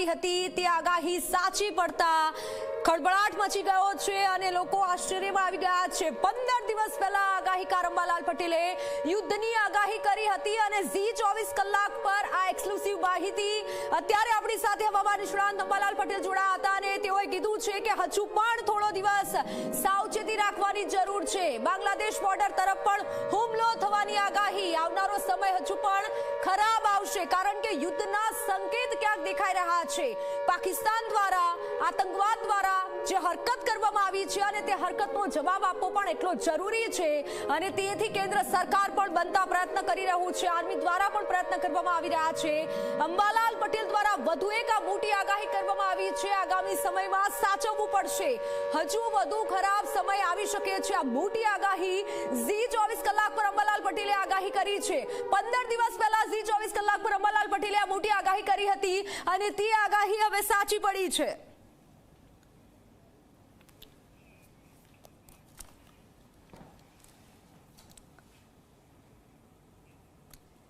આવી હતી તે આગાહી સાચી પડતા ખળભળાટ મચી ગયો છે અને લોકો આશ્ચર્યમાં આવી ગયા છે। 15 દિવસ પહેલા આગાહીકાર અંબાલાલ પટેલે યુદ્ધની આગાહી કરી હતી અને ઝી 24 કલાક પર આ એક્સક્લુસિવ માહિતી અત્યારે આપણી સાથે હવામાન નિષ્ણાંત અંબાલાલ પટેલ જોડાયા હતા અને તેઓએ કીધું છે કે હજુ પણ થોડો દિવસ સાવચેતી રાખવાની જરૂર છે। બાંગ્લાદેશ બોર્ડર તરફ પણ હુમલો થવાની આગાહી, આવનારો સમય હજુ પણ ખરાબ આવશે કારણ કે યુદ્ધના સંકેત ક્યાંક દેખાઈ રહ્યા છે। પાકિસ્તાન દ્વારા આતંકવાદ દ્વારા જે હરકત કરવામાં આવી છે અને તે હરકતનો જવાબ આપવો પણ એટલો જરૂરી છે અને તેથી કેન્દ્ર સરકાર પણ બનતા પ્રયત્ન કરી રહ્યું છે, આર્મી દ્વારા પણ પ્રયત્ન કરવામાં આવી રહ્યા છે। અંબાલાલ પટેલ દ્વારા વધુ એક આ મોટી આગાહી કરવામાં આવી છે। આગામી સમયમાં સાચવવું પડશે, હજુ વધુ ખરાબ સમય આવી શકે છે। આ મોટી આગાહી ઝી 24 કલાક પર અંબાલાલ પટેલે આગાહી કરી છે। 15 દિવસ પહેલા ઝી 24 કલાક પર અંબાલાલ પટેલે આ મોટી આગાહી કરી હતી અને તે આગાહી હવે સાચી પડી છે।